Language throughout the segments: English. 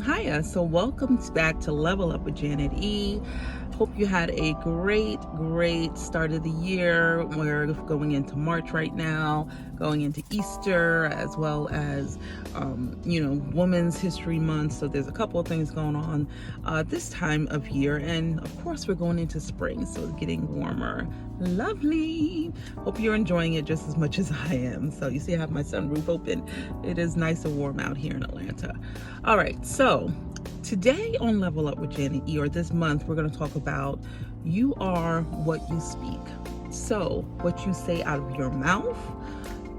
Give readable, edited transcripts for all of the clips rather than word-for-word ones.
Hiya, so welcome back to Level Up with Janet E. Hope you had a great start of the year. We're going into March right now, going into Easter, as well as, Women's History Month. So there's a couple of things going on this time of year. And of course, we're going into spring, so it's getting warmer. Lovely. Hope you're enjoying it just as much as I am. So you see I have my sunroof open. It is nice and warm out here in Atlanta. All right, so today on Level Up with Janet E, or this month, we're going to talk about you are what you speak. So what you say out of your mouth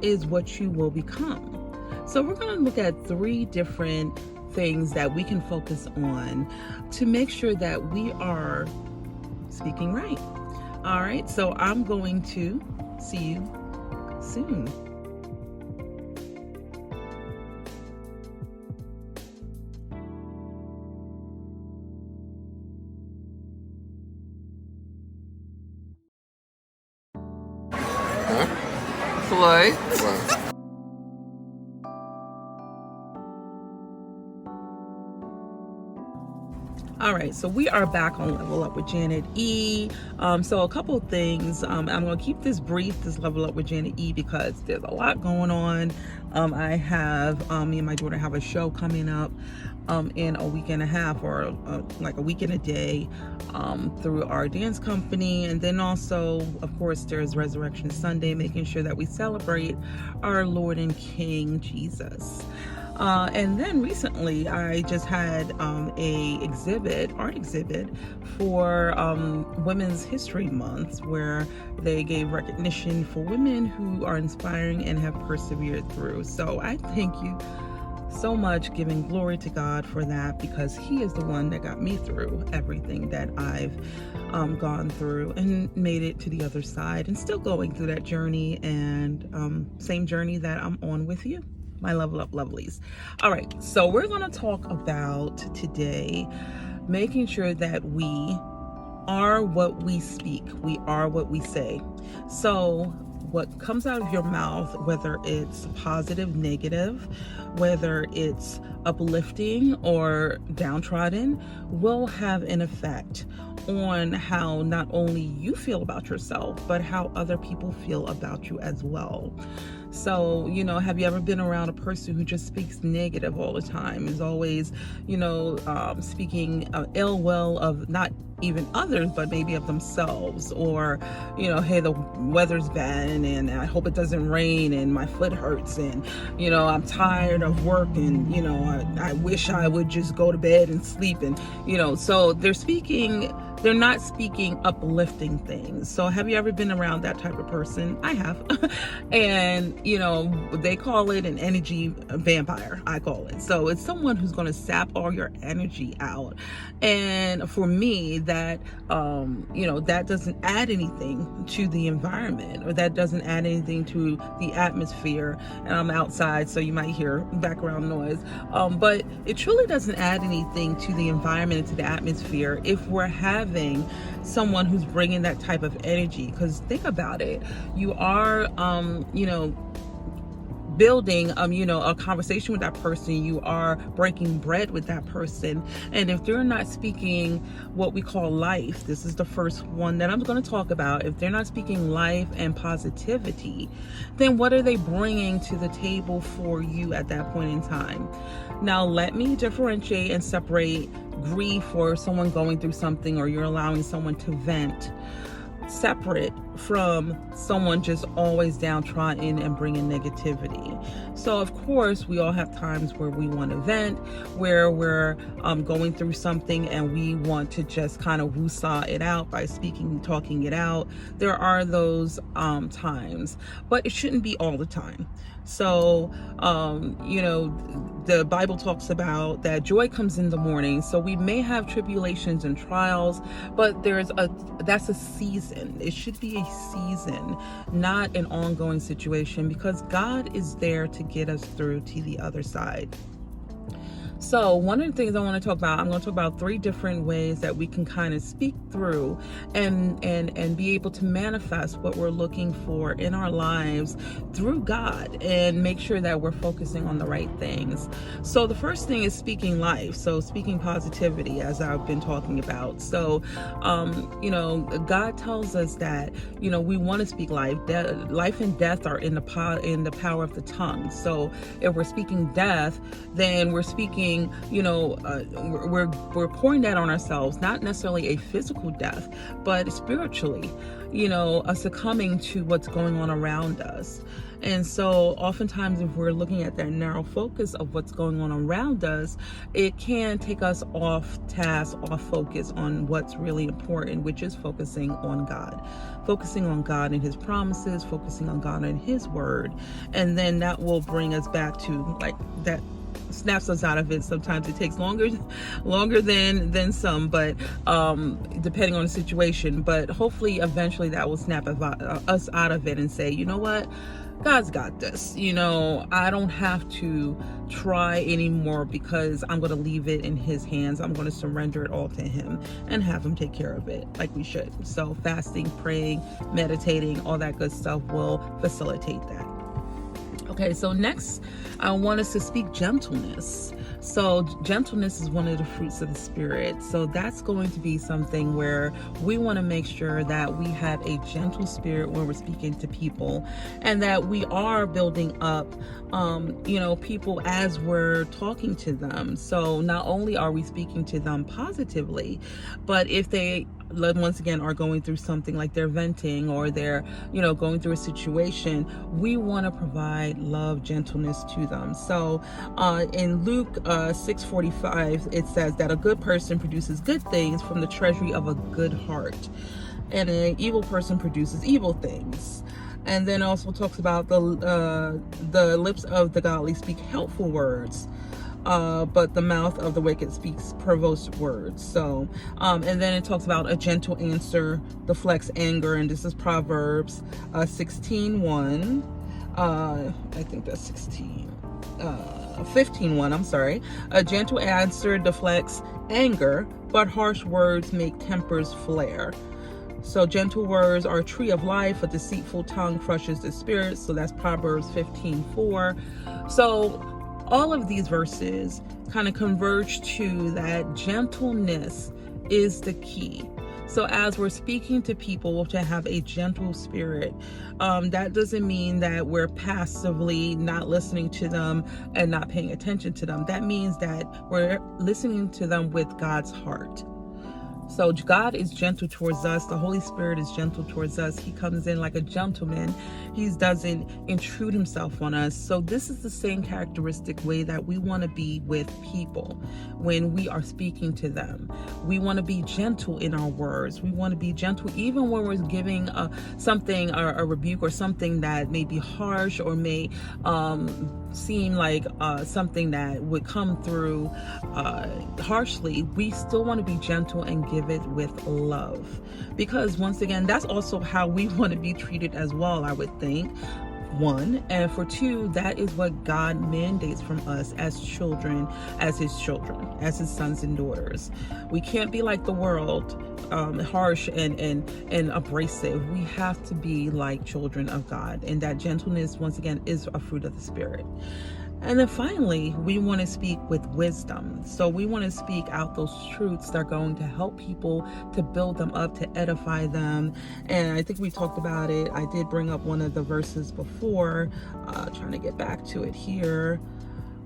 is what you will become. So we're going to look at 3 different things that we can focus on to make sure that we are speaking right. All right, so I'm going to see you soon. Play. All right, so we are back on Level Up with Janet E. So a couple of things. I'm going to keep this brief, this Level Up with Janet E, because there's a lot going on. I have, me and my daughter have a show coming up in a week and a half, or like a week and a day, through our dance company. And then also, of course, there's Resurrection Sunday, making sure that we celebrate our Lord and King Jesus. And then recently I just had art exhibit for Women's History Month, where they gave recognition for women who are inspiring and have persevered through. So I thank you so much, giving glory to God for that, because He is the one that got me through everything that I've gone through and made it to the other side, and still going through that journey, and same journey that I'm on with you, my Level Up lovelies. All right, so we're going to talk about today making sure that we are what we speak. We are what we say. So what comes out of your mouth, whether it's positive, negative, whether it's uplifting or downtrodden, will have an effect on how not only you feel about yourself, but how other people feel about you as well. So, have you ever been around a person who just speaks negative all the time, is always, speaking ill will of not even others, but maybe of themselves, or, hey, the weather's bad and I hope it doesn't rain and my foot hurts and, I'm tired of work and, I wish I would just go to bed and sleep. And, so they're not speaking uplifting things. So have you ever been around that type of person? I have. And, they call it an energy vampire, I call it. So it's someone who's going to sap all your energy out. And for me, that, that doesn't add anything to the environment, or that doesn't add anything to the atmosphere. And I'm outside, so you might hear background noise. But it truly doesn't add anything to the environment and to the atmosphere if we're having someone who's bringing that type of energy. Because think about it, you are, building a conversation with that person, you are breaking bread with that person, and if they're not speaking what we call life, this is the first one that I'm going to talk about, if they're not speaking life and positivity, then what are they bringing to the table for you at that point in time? Now let me differentiate and separate grief, or someone going through something, or you're allowing someone to vent, separate from someone just always downtrodden and bringing negativity. So of course we all have times where we want to vent, where we're going through something and we want to just kind of woo-saw it out by talking it out. There are those times, but it shouldn't be all the time. So the Bible talks about that joy comes in the morning. So we may have tribulations and trials, but that's a season. It should be a season, not an ongoing situation, because God is there to get us through to the other side. So one of the things I want to talk about, I'm going to talk about 3 different ways that we can kind of speak through and be able to manifest what we're looking for in our lives through God, and make sure that we're focusing on the right things. So the first thing is speaking life. So speaking positivity, as I've been talking about. So, God tells us that, we want to speak life. Life and death are in the power of the tongue. So if we're speaking death, then we're speaking, we're pouring that on ourselves, not necessarily a physical death, but spiritually, a succumbing to what's going on around us. And so oftentimes, if we're looking at that narrow focus of what's going on around us, it can take us off task, off focus on what's really important, which is focusing on God and his promises, focusing on God and his word. And then that will bring us back to like that snaps us out of it. Sometimes it takes longer than some, but depending on the situation, but hopefully eventually that will snap us out of it and say, you know what, God's got this. I don't have to try anymore, because I'm going to leave it in his hands. I'm going to surrender it all to him and have him take care of it like we should. So fasting, praying, meditating, all that good stuff will facilitate that. Okay, so next, I want us to speak gentleness. So gentleness is one of the fruits of the Spirit. So that's going to be something where we want to make sure that we have a gentle spirit when we're speaking to people, and that we are building up, people as we're talking to them. So not only are we speaking to them positively, but if they once again are going through something, like they're venting or they're going through a situation, we want to provide love, gentleness to them. So in Luke 6:45, it says that a good person produces good things from the treasury of a good heart, and an evil person produces evil things. And then also talks about the lips of the godly speak helpful words, but the mouth of the wicked speaks perverse words. So, and then it talks about a gentle answer deflects anger, and this is Proverbs 16:1. I think that's 15:1. I'm sorry. A gentle answer deflects anger, but harsh words make tempers flare. So gentle words are a tree of life, a deceitful tongue crushes the spirit. So that's Proverbs 15:4. So all of these verses kind of converge to that gentleness is the key. So as we're speaking to people to have a gentle spirit, that doesn't mean that we're passively not listening to them and not paying attention to them. That means that we're listening to them with God's heart. So God is gentle towards us. The Holy Spirit is gentle towards us. He comes in like a gentleman. He doesn't intrude himself on us. So this is the same characteristic way that we want to be with people when we are speaking to them. We want to be gentle in our words. We want to be gentle even when we're giving something, a rebuke, or something that may be harsh or may seem like something that would come through harshly. We still want to be gentle and give it with love, because once again, that's also how we want to be treated as well, I would think. 1, and for 2, that is what God mandates from us as children, as his sons and daughters. We can't be like the world, harsh and abrasive. We have to be like children of God, and that gentleness, once again, is a fruit of the Spirit. And then finally, we want to speak with wisdom. So we want to speak out those truths that are going to help people, to build them up, to edify them. And I think we talked about it. I did bring up one of the verses before, trying to get back to it here.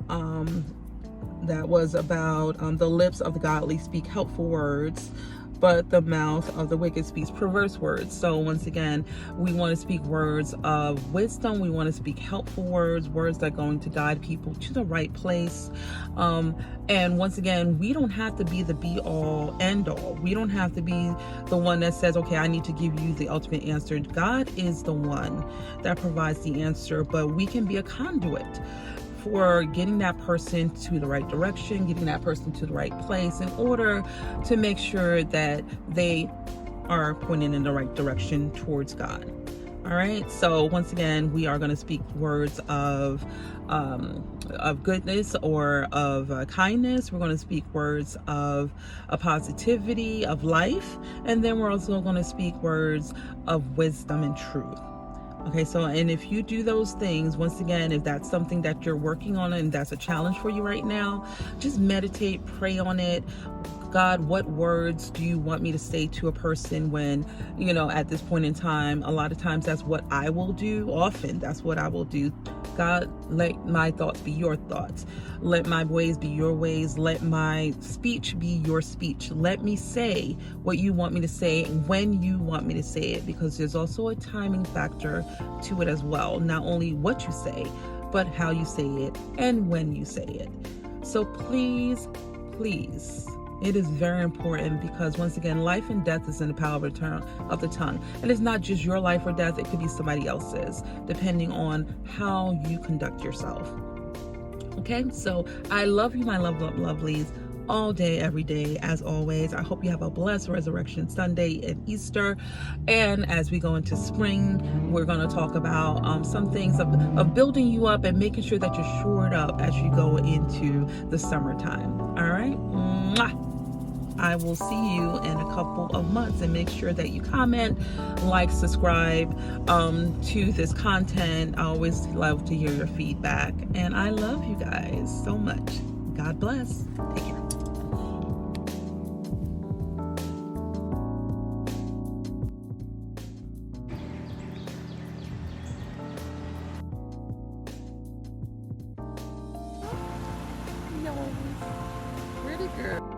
That was about the lips of the godly speak helpful words, but the mouth of the wicked speaks perverse words. So once again, we want to speak words of wisdom. We want to speak helpful words that are going to guide people to the right place. And once again, we don't have to be the be all end all. We don't have to be the one that says, okay, I need to give you the ultimate answer. God is the one that provides the answer, but we can be a conduit for getting that person to the right direction, getting that person to the right place, in order to make sure that they are pointing in the right direction towards God. All right. So once again, we are going to speak words of goodness or of kindness. We're going to speak words of a positivity of life, and then we're also going to speak words of wisdom and truth. Okay, so, and if you do those things, once again, if that's something that you're working on and that's a challenge for you right now, just meditate, pray on it. God, what words do you want me to say to a person when, at this point in time? A lot of times that's what I will do. Often that's what I will do. God, let my thoughts be your thoughts. Let my ways be your ways. Let my speech be your speech. Let me say what you want me to say when you want me to say it, because there's also a timing factor to it as well. Not only what you say, but how you say it and when you say it. So please, it is very important, because once again, life and death is in the power of the tongue. And it's not just your life or death, it could be somebody else's, depending on how you conduct yourself. Okay, so I love you, my lovelies, all day, every day, as always. I hope you have a blessed Resurrection Sunday and Easter. And as we go into spring, we're going to talk about some things of building you up and making sure that you're shored up as you go into the summertime. All right? Mwah! I will see you in a couple of months, and make sure that you comment, like, subscribe to this content. I always love to hear your feedback, and I love you guys so much. God bless. Take care. Yo, pretty girl.